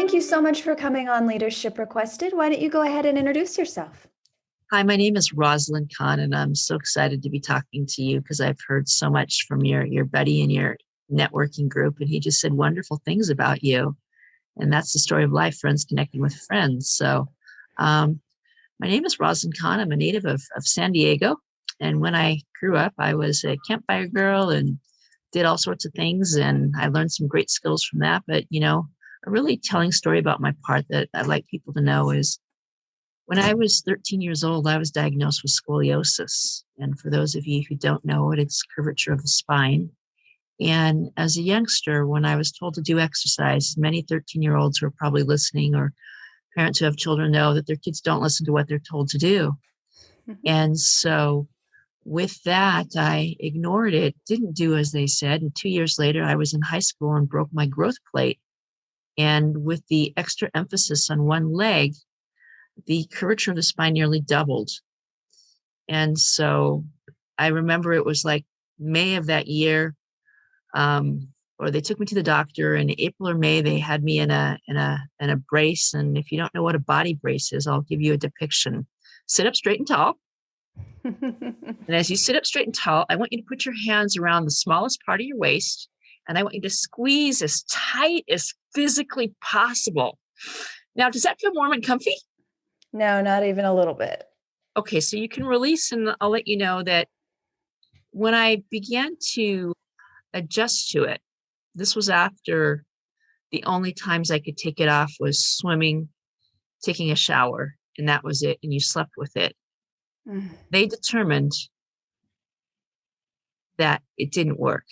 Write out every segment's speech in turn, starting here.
thank you so much for coming on Leadership Requested. Why don't you go ahead and introduce yourself? Hi, my name is Rosalyn Kahn, and I'm so excited to be talking to you because I've heard so much from your buddy in your networking group, and he just said wonderful things about you. And that's the story of life, friends connecting with friends. So um, my name is Rosalyn Kahn. I'm a native of San Diego. And when I grew up, I was a campfire girl and did all sorts of things. And I learned some great skills from that. But, a really telling story about my part that I'd like people to know is when I was 13 years old, I was diagnosed with scoliosis. And for those of you who don't know it, it's curvature of the spine. And as a youngster, when I was told to do exercise, many 13-year-olds who are probably listening or parents who have children know that their kids don't listen to what they're told to do. And so with that, I ignored it, didn't do as they said. And 2 years later, I was in high school and broke my growth plate. And with the extra emphasis on one leg, the curvature of the spine nearly doubled. And so I remember it was like May of that year, or they took me to the doctor in April or May. They had me in a brace. And if you don't know what a body brace is, I'll give you a depiction. Sit up straight and tall. And as you sit up straight and tall, I want you to put your hands around the smallest part of your waist, and I want you to squeeze as tight as physically possible. Now, does that feel warm and comfy? No, not even a little bit. Okay, so you can release, and I'll let you know that when I began to adjust to it, this was after the only times I could take it off was swimming, taking a shower, and that was it, and you slept with it. They determined that it didn't work.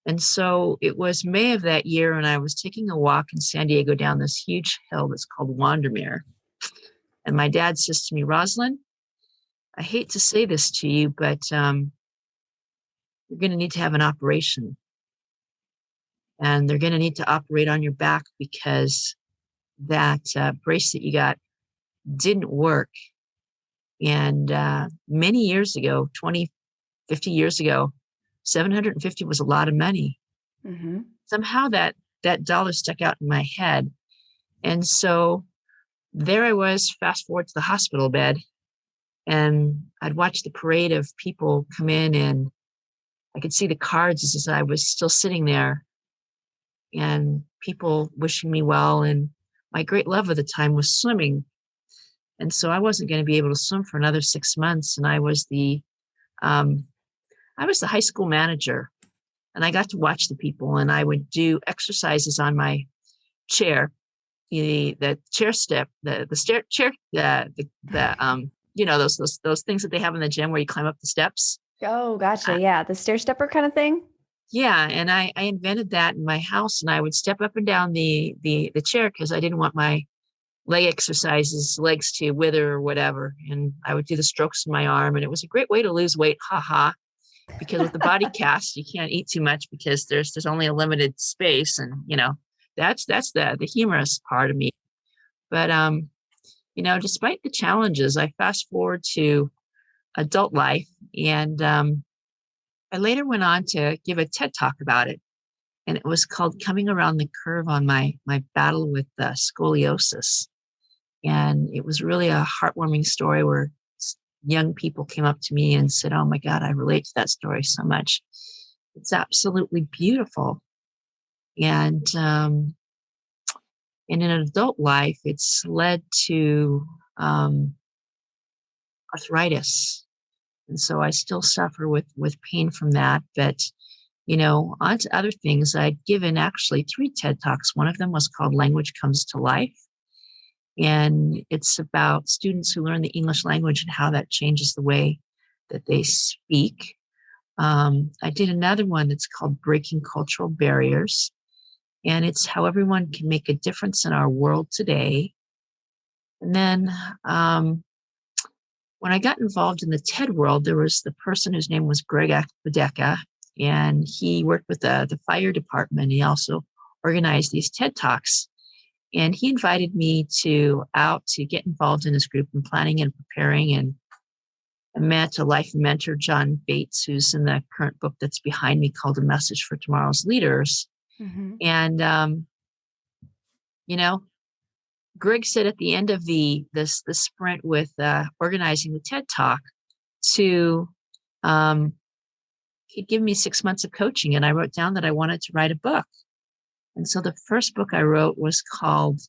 And so it was May of that year, and I was taking a walk in San Diego down this huge hill that's called Wandermere. And my dad says to me, Rosalyn, I hate to say this to you, but you're going to need to have an operation. And they're going to need to operate on your back because that brace that you got didn't work. And many years ago, 20, 50 years ago, 750 was a lot of money. Mm-hmm. Somehow that dollar stuck out in my head. And so there I was, fast forward to the hospital bed, and I'd watch the parade of people come in, and I could see the cards as I was still sitting there, and people wishing me well. And my great love of the time was swimming. And so I wasn't going to be able to swim for another 6 months. And I was the high school manager, and I got to watch the people, and I would do exercises on my chair, the chair step, the stair chair, those things that they have in the gym where you climb up the steps. Oh, gotcha. Yeah. The stair stepper kind of thing. Yeah. And I invented that in my house, and I would step up and down the chair because I didn't want my legs to wither or whatever. And I would do the strokes in my arm, and it was a great way to lose weight. Because with the body cast, you can't eat too much because there's only a limited space. And, that's the humorous part of me. But, despite the challenges, I fast forward to adult life. And I later went on to give a TED talk about it. And it was called Coming Around the Curve on my battle with scoliosis. And it was really a heartwarming story where young people came up to me and said, oh my God, I relate to that story so much. It's absolutely beautiful. And in an adult life, it's led to arthritis. And so I still suffer with pain from that. But, on to other things. I'd given actually 3 TED Talks. One of them was called Language Comes to Life. And it's about students who learn the English language and how that changes the way that they speak. I did another one that's called Breaking Cultural Barriers. And it's how everyone can make a difference in our world today. And then when I got involved in the TED world, there was the person whose name was Greg Akbadeka, and he worked with the fire department. He also organized these TED Talks. And he invited me to get involved in his group in planning and preparing. And I met a life mentor, John Bates, who's in the current book that's behind me called A Message for Tomorrow's Leaders. Mm-hmm. And You know, Greg said at the end of the sprint with organizing the TED Talk to he'd give me 6 months of coaching, and I wrote down that I wanted to write a book. And so the first book I wrote was called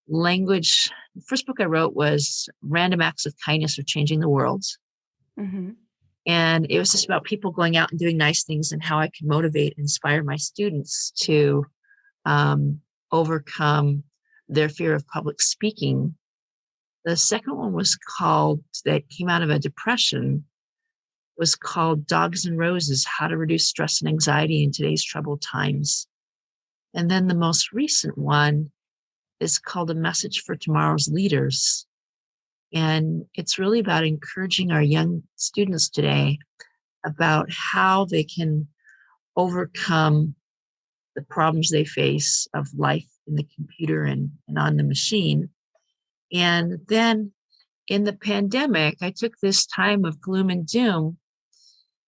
Language. The first book I wrote was Random Acts of Kindness Are Changing the World. Mm-hmm. And it was just about people going out and doing nice things and how I could motivate and inspire my students to overcome their fear of public speaking. The second one was called, that came out of a depression, was called Dogs and Roses, How to Reduce Stress and Anxiety in Today's Troubled Times. And then the most recent one is called A Message for Tomorrow's Leaders. And it's really about encouraging our young students today about how they can overcome the problems they face of life in the computer and on the machine. And then in the pandemic, I took this time of gloom and doom,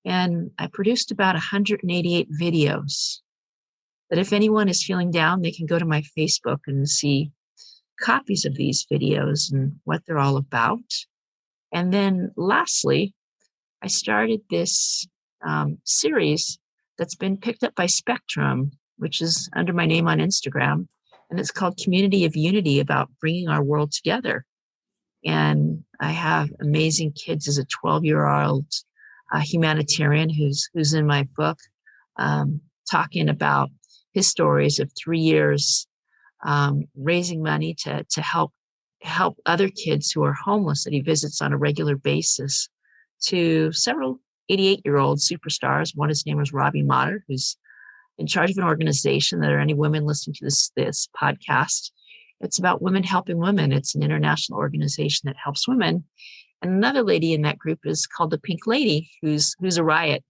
and I produced about 188 videos that if anyone is feeling down, they can go to my Facebook and see copies of these videos and what they're all about. And then lastly, I started this series that's been picked up by Spectrum, which is under my name on Instagram. And it's called Community of Unity, about bringing our world together. And I have amazing kids as a 12-year-old humanitarian who's in my book, talking about his stories of 3 years raising money to help other kids who are homeless that he visits on a regular basis, to several 88-year-old superstars. One, his name was Robbie Motter, who's in charge of an organization that are any women listening to this podcast. It's about women helping women. It's an international organization that helps women. And another lady in that group is called the Pink Lady, who's a riot.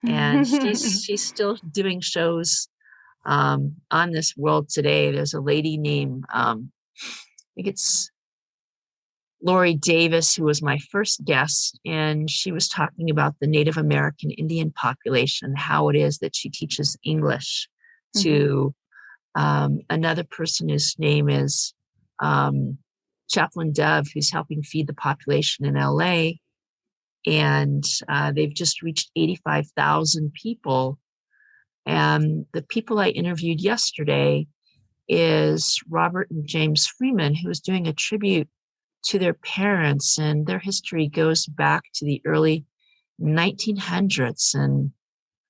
And she's still doing shows on this world today. There's a lady named, I think it's Lori Davis, who was my first guest, and she was talking about the Native American Indian population, how it is that she teaches English to another person whose name is Chaplain Dove, who's helping feed the population in LA. And they've just reached 85,000 people. And the people I interviewed yesterday is Robert and James Freeman, who is doing a tribute to their parents, and their history goes back to the early 1900s. And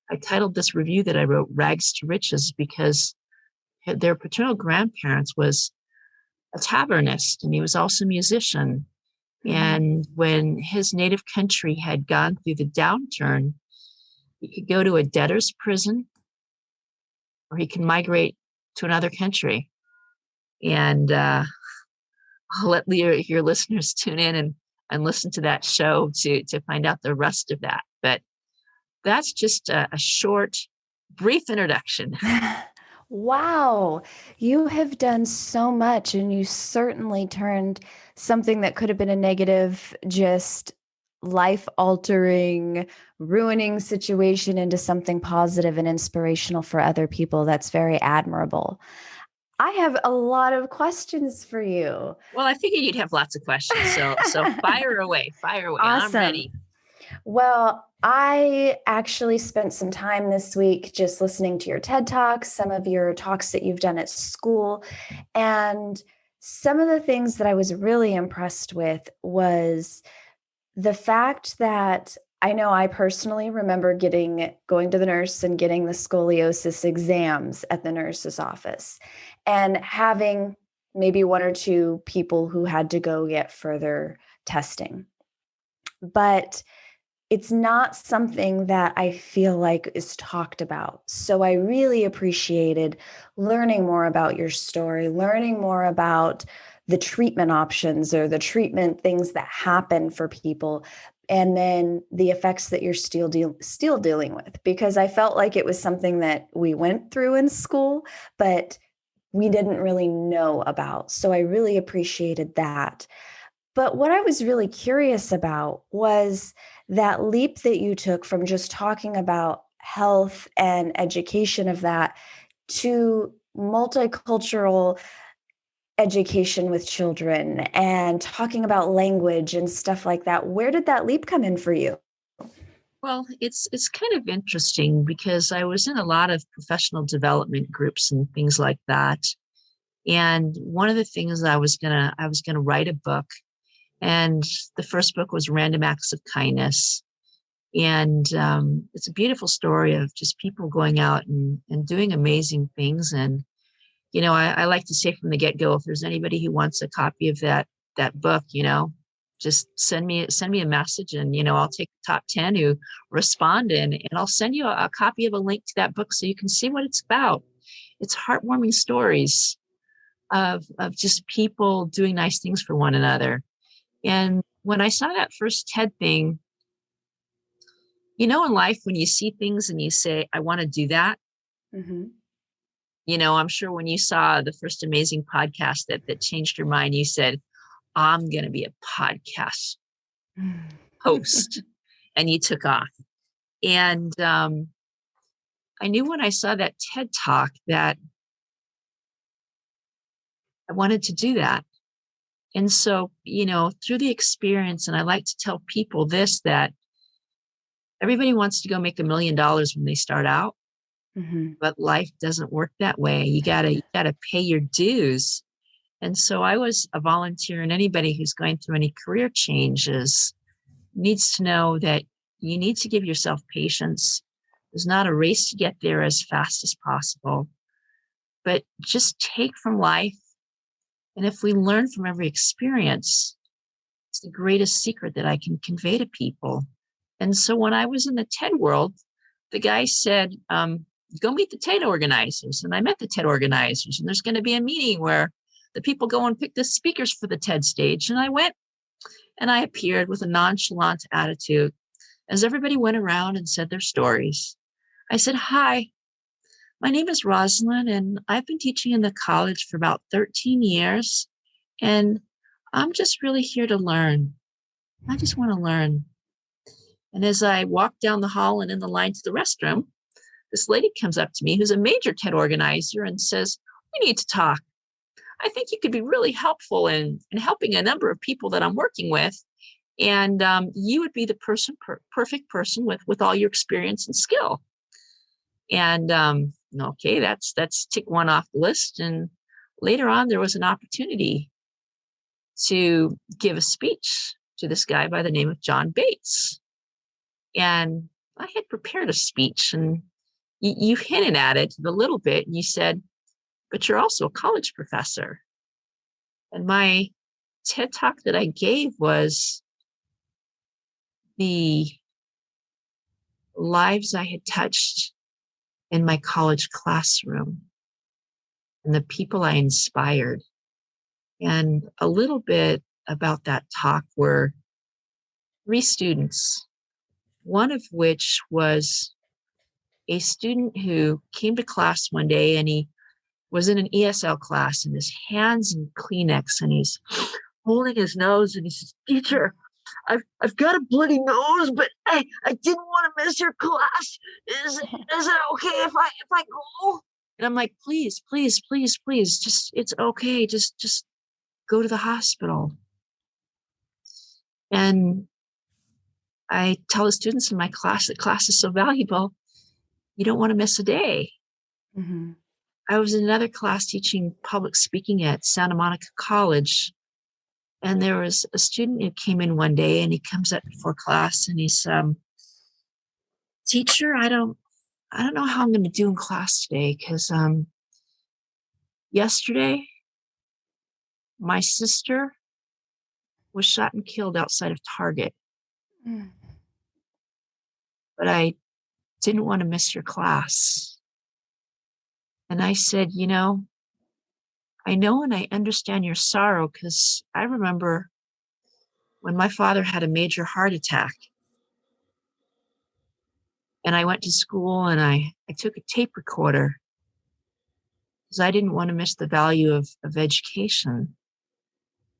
I titled this review that I wrote Rags to Riches, because their paternal grandparents was a tavernist, and he was also a musician. And when his native country had gone through the downturn, he could go to a debtor's prison, or he can migrate to another country. And I'll let your listeners tune in and listen to that show to find out the rest of that. But that's just a short, brief introduction. Wow, you have done so much, and you certainly turned something that could have been a negative, just life-altering, ruining situation into something positive and inspirational for other people. That's very admirable. I have a lot of questions for you. Well, I figured you'd have lots of questions, so fire away. Awesome. I'm ready. Well, I actually spent some time this week just listening to your TED Talks, some of your talks that you've done at school. And some of the things that I was really impressed with was the fact that I know I personally remember going to the nurse and getting the scoliosis exams at the nurse's office, and having maybe one or two people who had to go get further testing. But it's not something that I feel like is talked about. So I really appreciated learning more about your story, learning more about the treatment options or the treatment things that happen for people, and then the effects that you're still dealing with. Because I felt like it was something that we went through in school, but we didn't really know about. So I really appreciated that. But what I was really curious about was that leap that you took from just talking about health and education of that to multicultural education with children and talking about language and stuff like that. Where did that leap come in for you? Well, it's kind of interesting because I was in a lot of professional development groups and things like that. And one of the things I was gonna write a book, and the first book was Random Acts of Kindness. And it's a beautiful story of just people going out and doing amazing things. And I like to say from the get-go, if there's anybody who wants a copy of that book, just send me a message, and I'll take the top 10 who respond, and I'll send you a copy of a link to that book so you can see what it's about. It's heartwarming stories of just people doing nice things for one another. And when I saw that first TED thing, in life, when you see things and you say, I want to do that, Mm-hmm. I'm sure when you saw the first amazing podcast that changed your mind, you said, I'm going to be a podcast host. And you took off. And I knew when I saw that TED talk that I wanted to do that. And so, through the experience, and I like to tell people this, that everybody wants to go make $1 million when they start out, Mm-hmm. but life doesn't work that way. You gotta pay your dues. And so I was a volunteer, and anybody who's going through any career changes needs to know that you need to give yourself patience. There's not a race to get there as fast as possible, but just take from life. And if we learn from every experience, it's the greatest secret that I can convey to people. And so when I was in the TED world, the guy said, go meet the TED organizers. And I met the TED organizers, and there's going to be a meeting where the people go and pick the speakers for the TED stage. And I went and I appeared with a nonchalant attitude as everybody went around and said their stories. I said, hi, my name is Rosalyn, and I've been teaching in the college for about 13 years. And I'm just really here to learn. I just want to learn. And as I walked down the hall and in the line to the restroom, this lady comes up to me who's a major TED organizer and says, we need to talk. I think you could be really helpful in helping a number of people that I'm working with. And you would be the perfect person with all your experience and skill. And okay, that's tick one off the list. And later on, there was an opportunity to give a speech to this guy by the name of John Bates. And I had prepared a speech, and you hinted at it a little bit, and you said, but you're also a college professor. And my TED talk that I gave was the lives I had touched in my college classroom and the people I inspired. And a little bit about that talk were 3 students, one of which was a student who came to class one day, and he was in an ESL class, and his hands in Kleenex, and he's holding his nose, and he says, teacher, I've got a bloody nose, but I didn't want to miss your class. Is it okay if I go? And I'm like, please, please, please, please, just, it's okay. Just go to the hospital. And I tell the students in my class that class is so valuable. You don't want to miss a day. Mm-hmm. I was in another class teaching public speaking at Santa Monica College. And there was a student who came in one day, and he comes up before class, and he's, teacher, I don't know how I'm going to do in class today, because yesterday my sister was shot and killed outside of Target, Mm. but I didn't want to miss your class. And I said, I know and I understand your sorrow, because I remember when my father had a major heart attack. And I went to school, and I took a tape recorder because I didn't want to miss the value of education.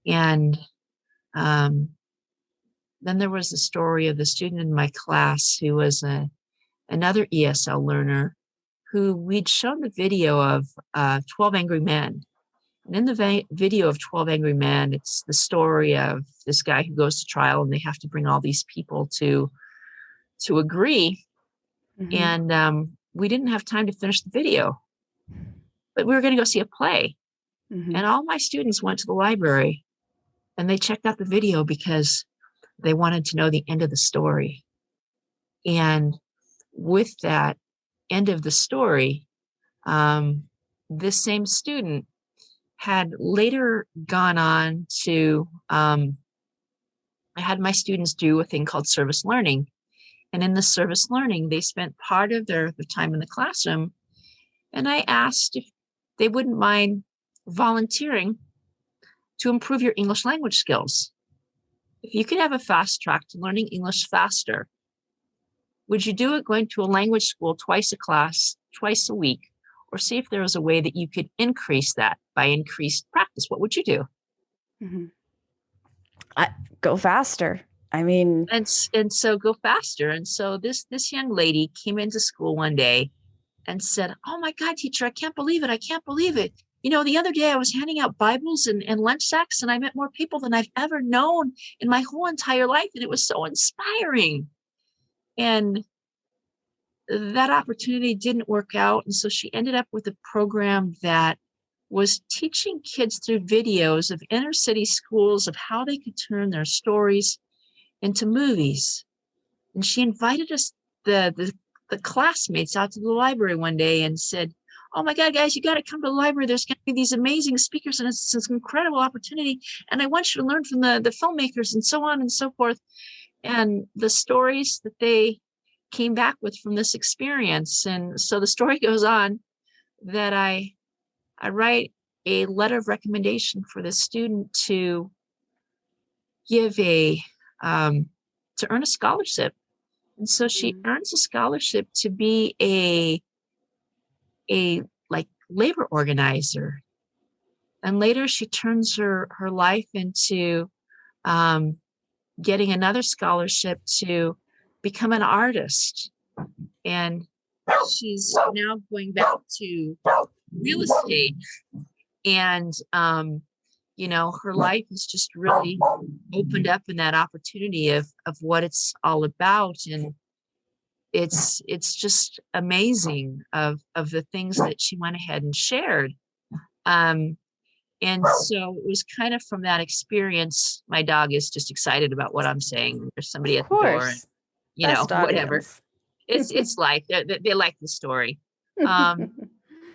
And then there was the story of the student in my class who was another ESL learner who we'd shown the video of 12 Angry Men. And in the video of 12 Angry Men, it's the story of this guy who goes to trial and they have to bring all these people to agree. Mm-hmm. And we didn't have time to finish the video, but we were going to go see a play. Mm-hmm. And all my students went to the library and they checked out the video because they wanted to know the end of the story. And with that end of the story, this same student had later gone on to, I had my students do a thing called service learning. And in the service learning, they spent part of their time in the classroom. And I asked if they wouldn't mind volunteering to improve your English language skills. If you could have a fast track to learning English faster, would you do it going to a language school twice a week, or see if there was a way that you could increase that by increased practice? What would you do? Mm-hmm. Go faster. I mean, And so go faster. And so this young lady came into school one day and said, "Oh my God, teacher, I can't believe it. I can't believe it. You know, the other day I was handing out Bibles and lunch sacks, and I met more people than I've ever known in my whole entire life. And it was so inspiring." And that opportunity didn't work out. And so she ended up with a program that was teaching kids through videos of inner city schools of how they could turn their stories into movies. And she invited us, the classmates, out to the library one day and said, "Oh my God, guys, you got to come to the library. There's going to be these amazing speakers and it's an incredible opportunity. And I want you to learn from the filmmakers," and so on and so forth. And the stories that they came back with from this experience. And so the story goes on that I write a letter of recommendation for the student to give to earn a scholarship. And so she earns a scholarship to be a like labor organizer. And later she turns her life into getting another scholarship to become an artist. And she's now going back to real estate. And her life is just really opened up in that opportunity of what it's all about. And it's just amazing of the things that she went ahead and shared. And so it was kind of from that experience. My dog is just excited about what I'm saying. There's somebody at the door, and best whatever. audience. It's like they like the story.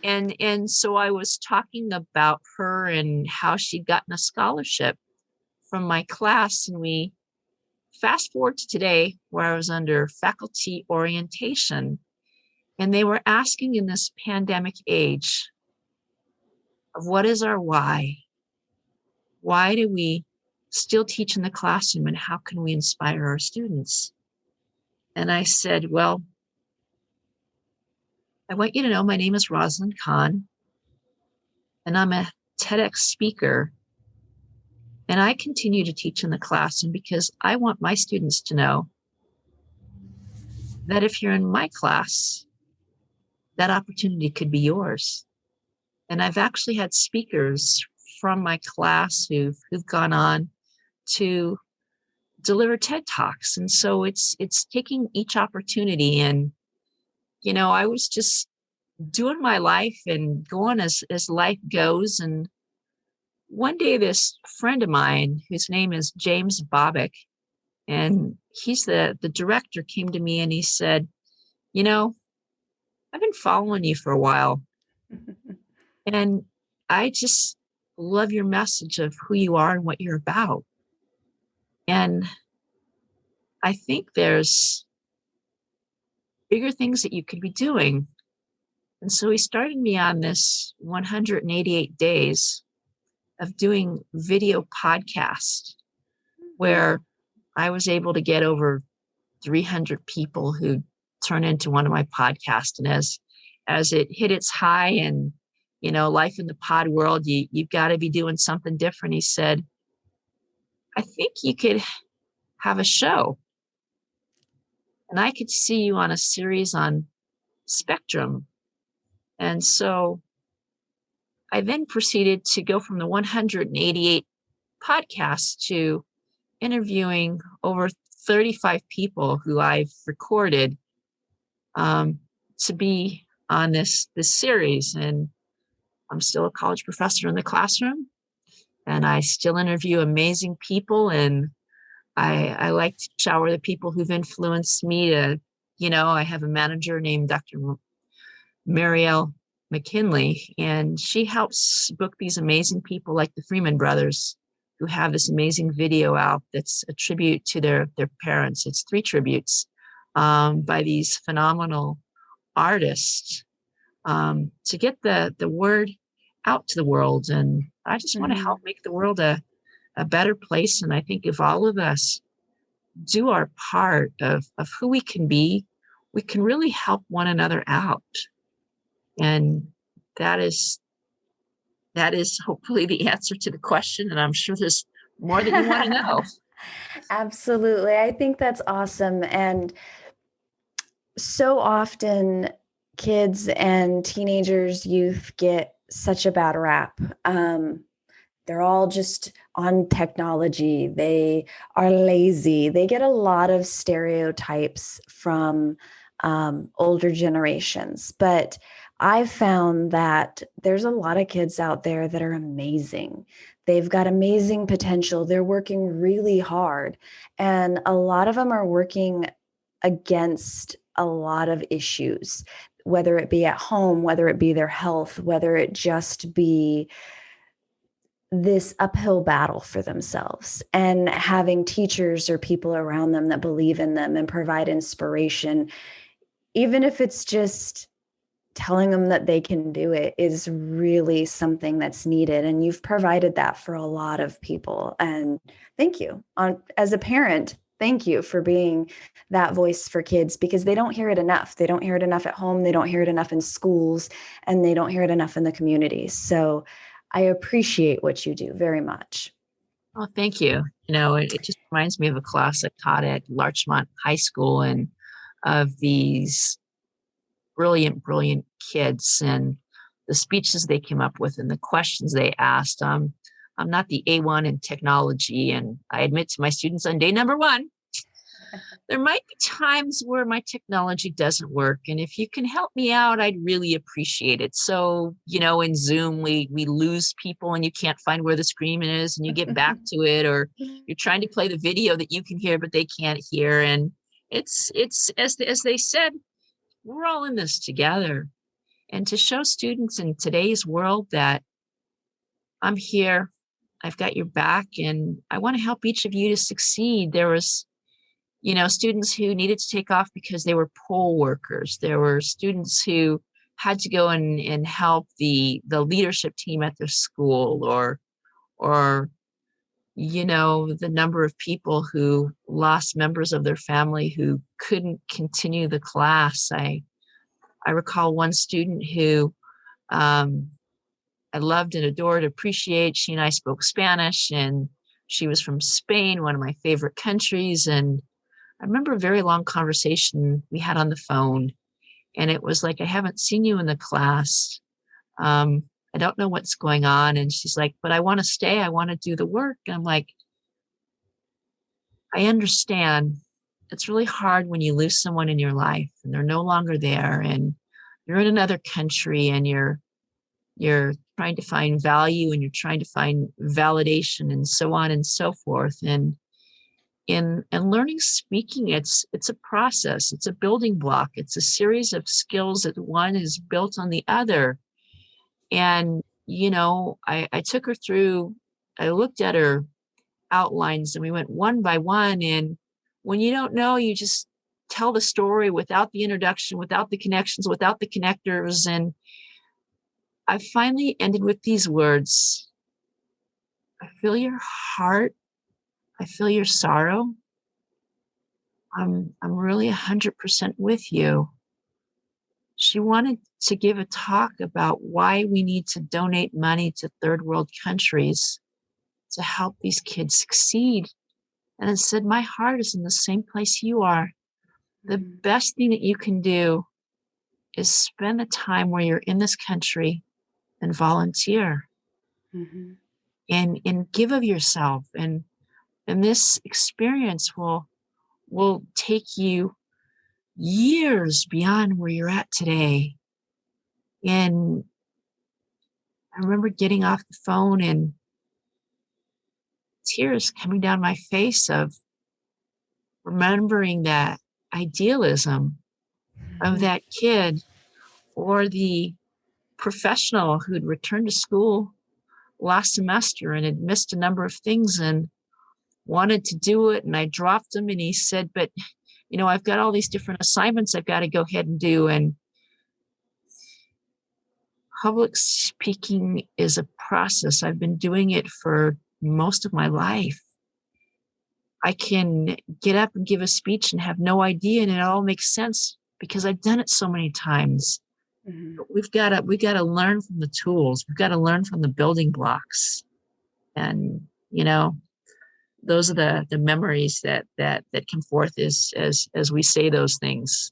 And so I was talking about her and how she'd gotten a scholarship from my class. And we fast forward to today, where I was under faculty orientation, and they were asking in this pandemic age of what is our why? Why do we still teach in the classroom, and how can we inspire our students? And I said, well, I want you to know my name is Rosalyn Kahn, and I'm a TEDx speaker. And I continue to teach in the classroom because I want my students to know that if you're in my class, that opportunity could be yours. And I've actually had speakers from my class who've gone on to deliver TED Talks. And so it's taking each opportunity. And, I was just doing my life and going as life goes. And one day, this friend of mine, whose name is James Bobick, and he's the director, came to me and he said, I've been following you for a while, and I just love your message of who you are and what you're about. And I think there's bigger things that you could be doing. And so he started me on this 188 days of doing video podcast, where I was able to get over 300 people who turn into one of my podcasts. And as it hit its high, and life in the pod world, you've got to be doing something different. He said, I think you could have a show, and I could see you on a series on Spectrum. And so I then proceeded to go from the 188 podcasts to interviewing over 35 people who I've recorded to be on this series. And I'm still a college professor in the classroom, and I still interview amazing people. And I like to shower the people who've influenced me to, I have a manager named Dr. Marielle McKinley, and she helps book these amazing people like the Freeman brothers, who have this amazing video out that's a tribute to their parents. It's 3 tributes by these phenomenal artists to get the word out to the world. And I just want to help make the world a better place. And I think if all of us do our part of who we can be, we can really help one another out. And that is hopefully the answer to the question. And I'm sure there's more that you want to know. Absolutely. I think that's awesome. And so often kids and teenagers, youth get such a bad rap. They're all just on technology. They are lazy. They get a lot of stereotypes from older generations. But I've found that there's a lot of kids out there that are amazing. They've got amazing potential. They're working really hard. And a lot of them are working against a lot of issues, whether it be at home, whether it be their health, whether it just be this uphill battle for themselves, and having teachers or people around them that believe in them and provide inspiration, even if it's just telling them that they can do it, is really something that's needed. And you've provided that for a lot of people. And thank you. As a parent, thank you for being that voice for kids, because they don't hear it enough. They don't hear it enough at home. They don't hear it enough in schools, and they don't hear it enough in the communities. So I appreciate what you do very much. Oh, thank you. It just reminds me of a class I taught at Larchmont High School, and of these brilliant kids and the speeches they came up with and the questions they asked. I'm not the A1 in technology, and I admit to my students on day number 1, there might be times where my technology doesn't work. And if you can help me out, I'd really appreciate it. So, in Zoom, we lose people and you can't find where the screen is, and you get back to it, or you're trying to play the video that you can hear, but they can't hear. And it's as they said, we're all in this together. And to show students in today's world that I'm here, I've got your back, and I want to help each of you to succeed. There was students who needed to take off because they were poll workers. There were students who had to go and help the leadership team at their school, or the number of people who lost members of their family who couldn't continue the class. I recall one student who I loved and adored, appreciate. She and I spoke Spanish, and she was from Spain, one of my favorite countries. And I remember a very long conversation we had on the phone, and it was like, I haven't seen you in the class. I don't know what's going on. And she's like, but I want to stay. I want to do the work. And I'm like, I understand. It's really hard when you lose someone in your life and they're no longer there, and you're in another country, and you're trying to find value, and you're trying to find validation, and so on and so forth. And learning speaking, it's a process. It's a building block. It's a series of skills that one is built on the other. And, I took her through, I looked at her outlines, and we went one by one. And when you don't know, you just tell the story without the introduction, without the connections, without the connectors. And I finally ended with these words: I feel your heart. I feel your sorrow. I'm really 100% with you. She wanted to give a talk about why we need to donate money to third world countries to help these kids succeed. And it said, my heart is in the same place you are. The best thing that you can do is spend the time where you're in this country and volunteer Mm-hmm. and give of yourself. And this experience will take you years beyond where you're at today. And I remember getting off the phone and tears coming down my face of remembering that idealism of that kid or the professional who'd returned to school last semester and had missed a number of things and wanted to do it. And I dropped him and he said, but I've got all these different assignments I've got to go ahead and do. And public speaking is a process. I've been doing it for most of my life. I can get up and give a speech and have no idea, and it all makes sense because I've done it so many times. Mm-hmm. But we've got to learn from the tools. We've got to learn from the building blocks. And, those are the memories that come forth as we say those things.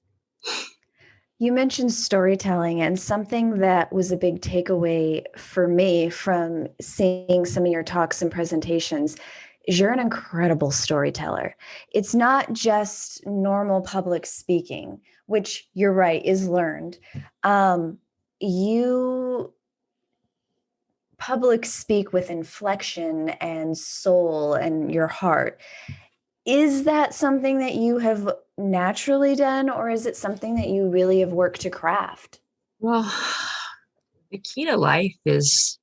You mentioned storytelling, and something that was a big takeaway for me from seeing some of your talks and presentations is you're an incredible storyteller. It's not just normal public speaking, which you're right, is learned. You public speak with inflection and soul and your heart. Is that something that you have naturally done, or is it something that you really have worked to craft? Well, the key to life is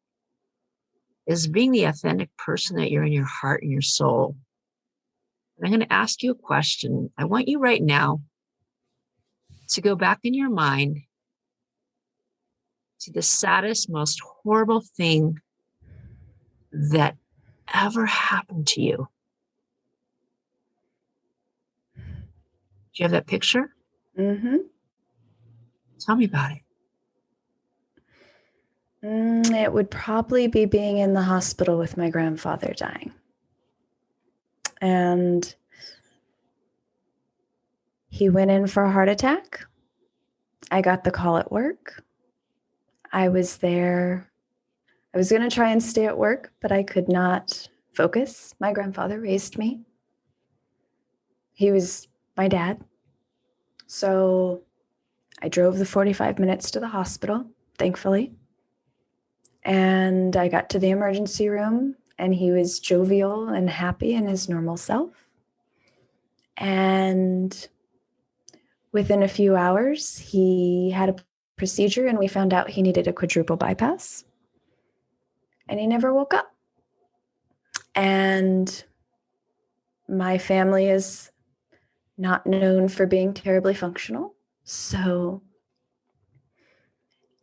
being the authentic person that you're in your heart and your soul. And I'm going to ask you a question. I want you right now to go back in your mind to the saddest, most horrible thing that ever happened to you. Do you have that picture? Mm-hmm. Tell me about it. It would probably be being in the hospital with my grandfather dying. And he went in for a heart attack. I got the call at work. I was there. I was going to try and stay at work, but I could not focus. My grandfather raised me. He was my dad. So I drove the 45 minutes to the hospital, thankfully. And I got to the emergency room, and he was jovial and happy in his normal self. And within a few hours, he had a procedure, and we found out he needed a quadruple bypass. And he never woke up. And my family is not known for being terribly functional. So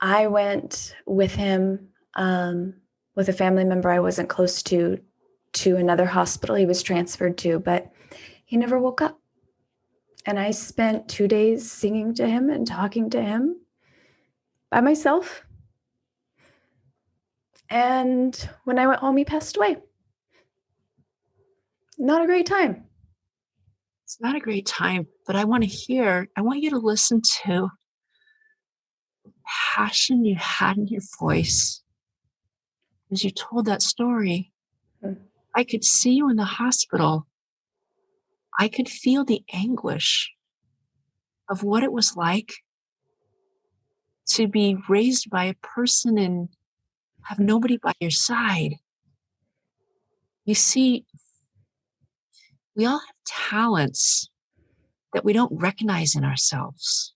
I went with him, with a family member I wasn't close to another hospital he was transferred to, but he never woke up. And I spent 2 days singing to him and talking to him by myself. And when I went home, he passed away. Not a great time. It's not a great time, but I want you to listen to the passion you had in your voice as you told that story. I could see you in the hospital. I could feel the anguish of what it was like to be raised by a person and have nobody by your side. You see, we all have talents that we don't recognize in ourselves.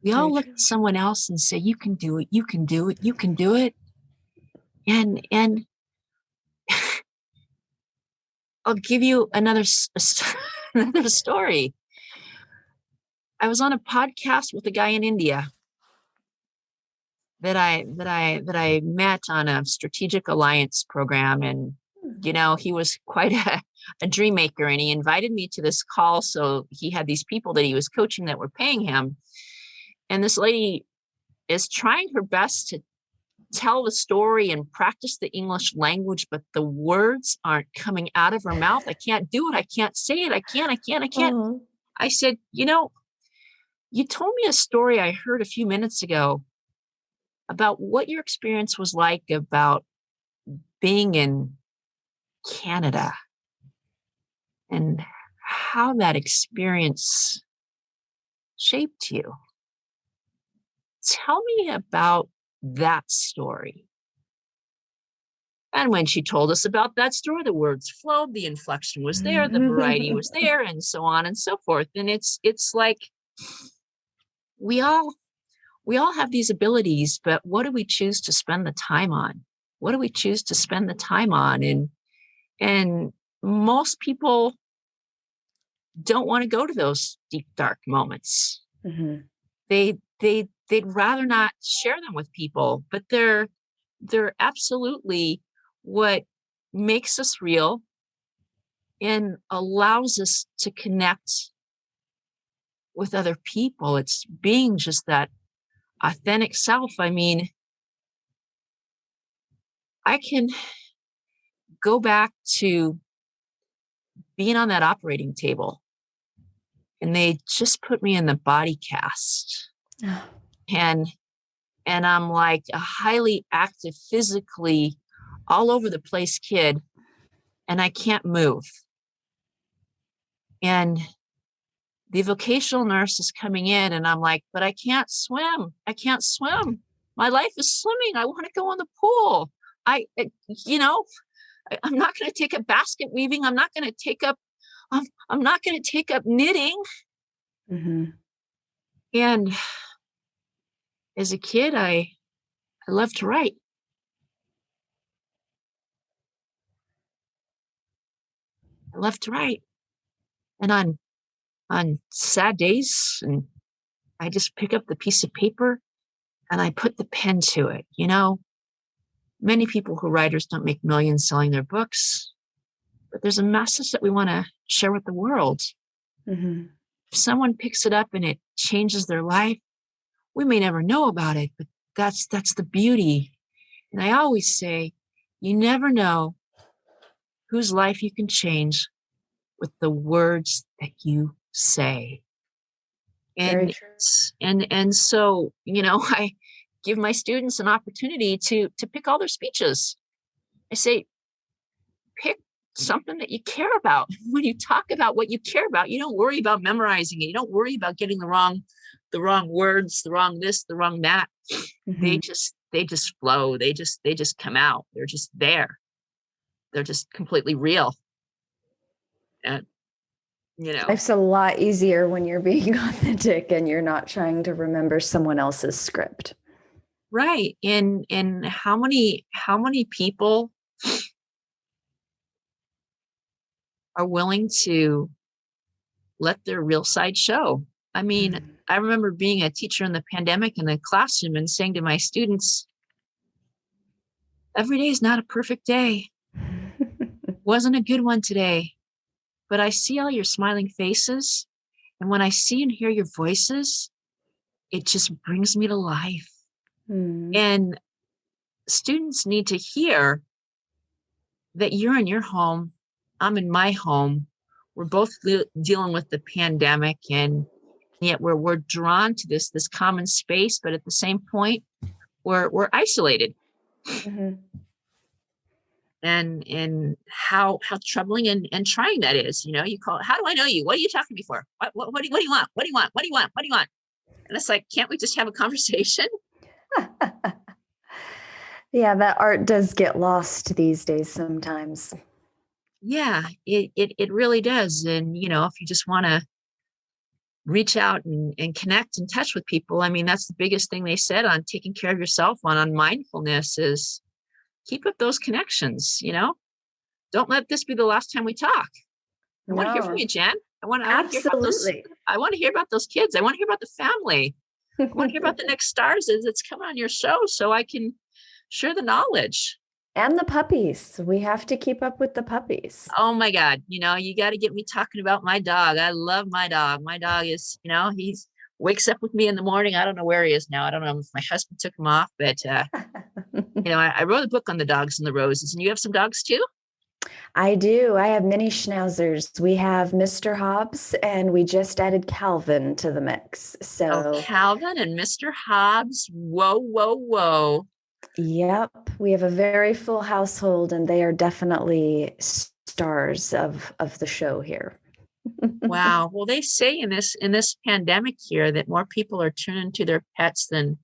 We all look at someone else and say, you can do it, you can do it, you can do it. And I'll give you another story. I was on a podcast with a guy in India that I met on a strategic alliance program. And, he was quite a dream maker, and he invited me to this call. So he had these people that he was coaching that were paying him. And this lady is trying her best to tell the story and practice the English language, but the words aren't coming out of her mouth. I can't do it. I can't say it. I can't. Uh-huh. I said, You told me a story I heard a few minutes ago about what your experience was like about being in Canada and how that experience shaped you. Tell me about that story. And when she told us about that story, the words flowed, the inflection was there, the variety was there, and so on and so forth. And it's like we all have these abilities, but what do we choose to spend the time on? What do we choose to spend the time on? And most people don't want to go to those deep, dark moments. Mm-hmm. They'd rather not share them with people, but they're absolutely what makes us real and allows us to connect with other people. It's being just that authentic self. I mean, I can go back to being on that operating table and they just put me in the body cast. and I'm like a highly active, physically all over the place kid, and I can't move. And the vocational nurse is coming in and I'm like, but I can't swim. I can't swim. My life is swimming. I want to go in the pool. I'm not going to take up basket weaving. I'm not going to take up knitting. Mm-hmm. And as a kid, I loved to write. I love to write. And on sad days, and I just pick up the piece of paper and I put the pen to it. Many people who are writers don't make millions selling their books, but there's a message that we want to share with the world. Mm-hmm. If someone picks it up and it changes their life, we may never know about it, but that's the beauty. And I always say, you never know whose life you can change with the words that you say. Very And true. and so, I give my students an opportunity to pick all their speeches. I say, pick something that you care about. When you talk about what you care about, you don't worry about memorizing it. You don't worry about getting the wrong words, the wrong this, the wrong that. Mm-hmm. They just flow. They just come out. They're just there. They're just completely real. And Life's a lot easier when you're being authentic and you're not trying to remember someone else's script. right. And how many people are willing to let their real side show? I mean, I remember being a teacher in the pandemic in the classroom and saying to my students, every day is not a perfect day. Wasn't a good one today, but I see all your smiling faces. And when I see and hear your voices, it just brings me to life. And students need to hear that you're in your home, I'm in my home. We're both dealing with the pandemic, and yet we're drawn to this common space, but at the same point, we're isolated. Mm-hmm. And how troubling and trying that is. You call it, how do I know you? What are you talking to me for? What do you want? What do you want? What do you want? What do you want? And it's like, can't we just have a conversation? Yeah, that art does get lost these days sometimes. Yeah, it really does. And, if you just want to reach out and connect and touch with people, I mean, that's the biggest thing they said on taking care of yourself, on mindfulness, is keep up those connections. Don't let this be the last time we talk. I want to hear from you, Jen. I want to hear about those. I want to hear about those kids. I want to hear about the family. I want to hear about the next stars that's coming on your show, so I can share the knowledge. And the puppies. We have to keep up with the puppies. Oh my God. You got to get me talking about my dog. I love my dog. My dog is, he's wakes up with me in the morning. I don't know where he is now. I don't know if my husband took him off, but I wrote a book on the dogs and the roses. And you have some dogs too? I do. I have many schnauzers. We have Mr. Hobbs, and we just added Calvin to the mix. Oh, So, Calvin and Mr. Hobbs. Whoa, whoa, whoa. yep, we have a very full household, and they are definitely stars of the show here. Wow. Well, they say in this pandemic here that more people are turning to their pets than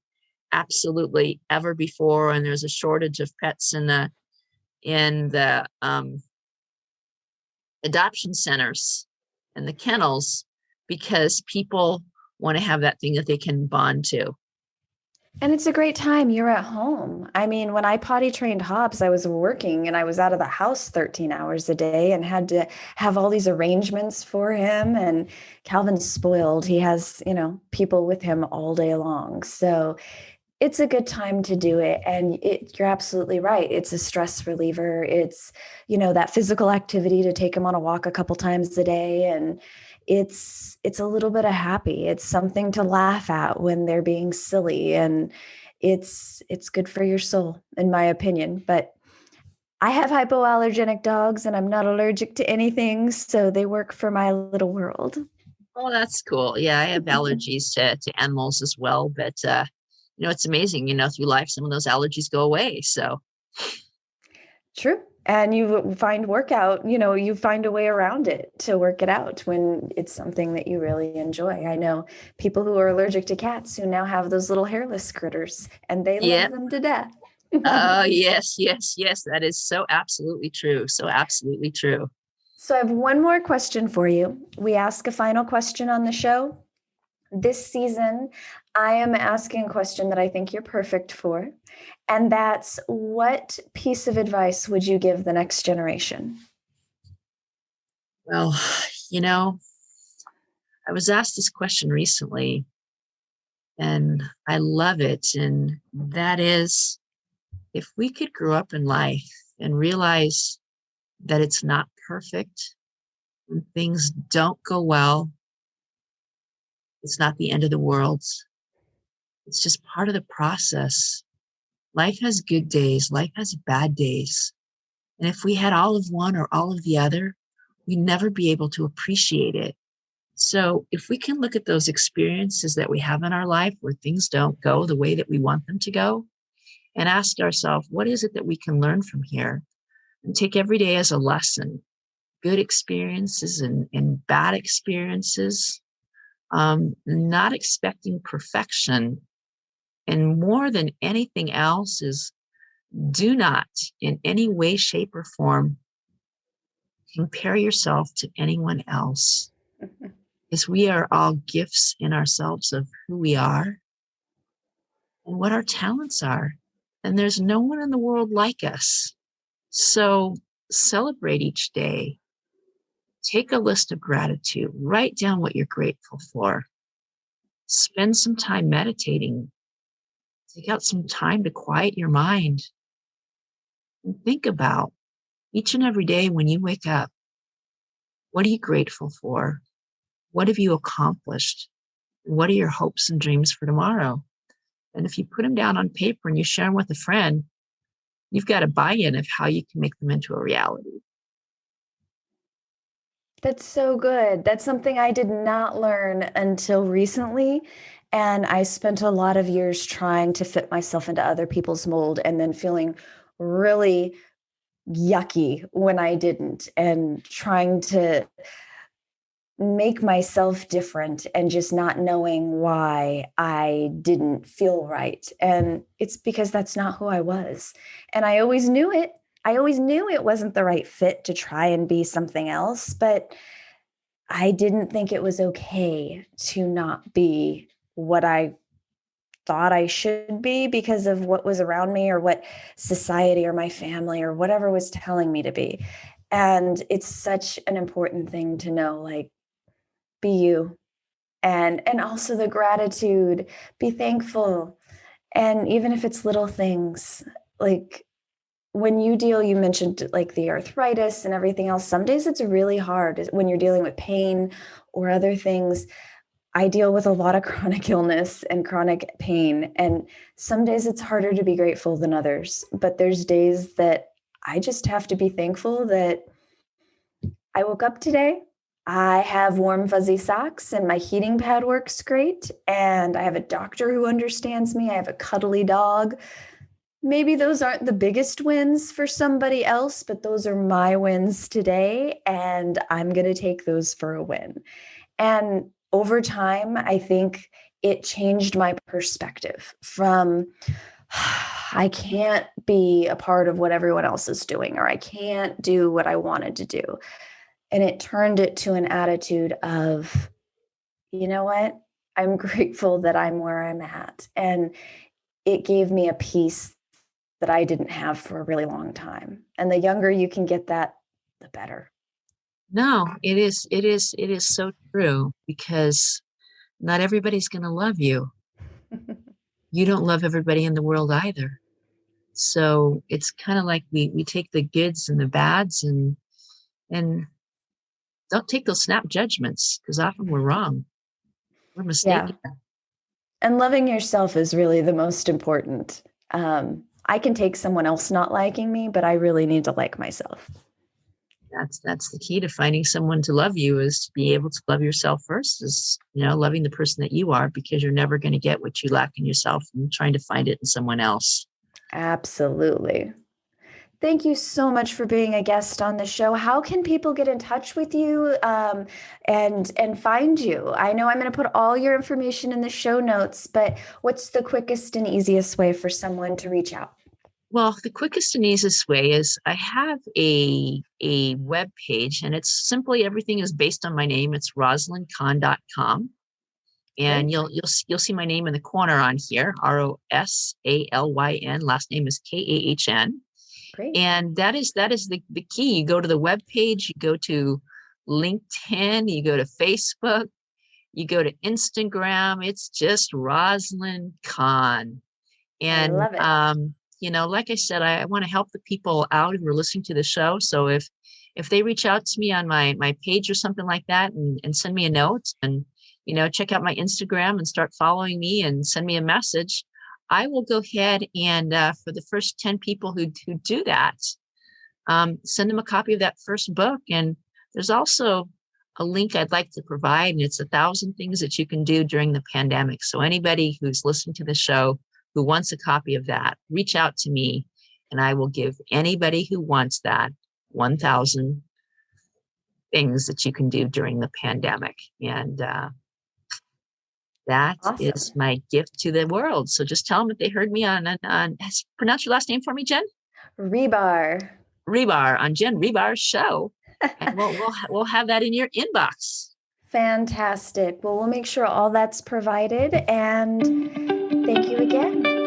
absolutely ever before, and there's a shortage of pets in the adoption centers and the kennels because people want to have that thing that they can bond to. And it's a great time. You're at home. I mean, when I potty trained Hobbs, I was working and I was out of the house 13 hours a day and had to have all these arrangements for him. And Calvin's spoiled. He has, people with him all day long. So it's a good time to do it. And you're absolutely right. It's a stress reliever. It's, that physical activity to take him on a walk a couple times a day. And it's a little bit of happy. It's something to laugh at when they're being silly. And it's good for your soul, in my opinion. But I have hypoallergenic dogs and I'm not allergic to anything. So they work for my little world. Oh, that's cool. Yeah, I have allergies to animals as well, but it's amazing, through life some of those allergies go away. So True. And you find you find a way around it to work it out when it's something that you really enjoy. I know people who are allergic to cats who now have those little hairless critters and they yeah. love them to death. Oh, yes, yes, yes. That is so absolutely true. So absolutely true. So I have one more question for you. We ask a final question on the show. This season, I am asking a question that I think you're perfect for. And that's, what piece of advice would you give the next generation? Well, you know, I was asked this question recently and I love it. And that is, if we could grow up in life and realize that it's not perfect, when things don't go well, it's not the end of the world. It's just part of the process. Life has good days, life has bad days. And if we had all of one or all of the other, we'd never be able to appreciate it. So if we can look at those experiences that we have in our life where things don't go the way that we want them to go and ask ourselves, what is it that we can learn from here? And take every day as a lesson, good experiences and bad experiences, not expecting perfection. And more than anything else is, do not in any way, shape, or form compare yourself to anyone else, because we are all gifts in ourselves of who we are and what our talents are. And there's no one in the world like us. So celebrate each day. Take a list of gratitude. Write down what you're grateful for. Spend some time meditating. Take out some time to quiet your mind and think about each and every day when you wake up, what are you grateful for? What have you accomplished? What are your hopes and dreams for tomorrow? And if you put them down on paper and you share them with a friend, you've got a buy-in of how you can make them into a reality. That's so good. That's something I did not learn until recently. And I spent a lot of years trying to fit myself into other people's mold and then feeling really yucky when I didn't, and trying to make myself different and just not knowing why I didn't feel right. And it's because that's not who I was. And I always knew it. I always knew it wasn't the right fit to try and be something else, but I didn't think it was okay to not be what I thought I should be because of what was around me or what society or my family or whatever was telling me to be. And it's such an important thing to know, like, be you. And also the gratitude, be thankful. And even if it's little things, like when you mentioned like the arthritis and everything else, some days it's really hard when you're dealing with pain or other things. I deal with a lot of chronic illness and chronic pain, and some days it's harder to be grateful than others. But there's days that I just have to be thankful that I woke up today. I have warm, fuzzy socks, and my heating pad works great. And I have a doctor who understands me. I have a cuddly dog. Maybe those aren't the biggest wins for somebody else, but those are my wins today. And I'm going to take those for a win. And over time, I think it changed my perspective from I can't be a part of what everyone else is doing, or I can't do what I wanted to do. And it turned it to an attitude of, you know what? I'm grateful that I'm where I'm at. And it gave me a peace that I didn't have for a really long time. And the younger you can get that, the better. No, it is so true, because not everybody's going to love you. You don't love everybody in the world either. So it's kind of like we take the goods and the bads, and don't take those snap judgments, because often we're wrong. We're Yeah. mistaken. And loving yourself is really the most important. I can take someone else not liking me, but I really need to like myself. That's the key to finding someone to love you, is to be able to love yourself first, is, loving the person that you are, because you're never going to get what you lack in yourself and trying to find it in someone else. Absolutely. Thank you so much for being a guest on the show. How can people get in touch with you and find you? I know I'm going to put all your information in the show notes, but what's the quickest and easiest way for someone to reach out? Well, the quickest and easiest way is I have a web page, and it's simply, everything is based on my name. It's rosalynkahn.com. And Great. you'll see my name in the corner on here, Rosalyn. Last name is Kahn. Great. And that is the key. You go to the web page, you go to LinkedIn, you go to Facebook, you go to Instagram. It's just Rosalyn Kahn. I And love it. like I said, I want to help the people out who are listening to the show. So if they reach out to me on my page or something like that, and send me a note, and check out my Instagram and start following me and send me a message, I will go ahead and for the first 10 people who do that, send them a copy of that first book. And there's also a link I'd like to provide, and it's 1,000 things that you can do during the pandemic. So anybody who's listening to the show who wants a copy of that, reach out to me, and I will give anybody who wants that 1,000 things that you can do during the pandemic. And that Awesome. is my gift to the world. So just tell them if they heard me on pronounce your last name for me, Jen. Hribar. Hribar, on Jen Hribar's show, and we'll have that in your inbox. Fantastic. Well, we'll make sure all that's provided. And thank you again.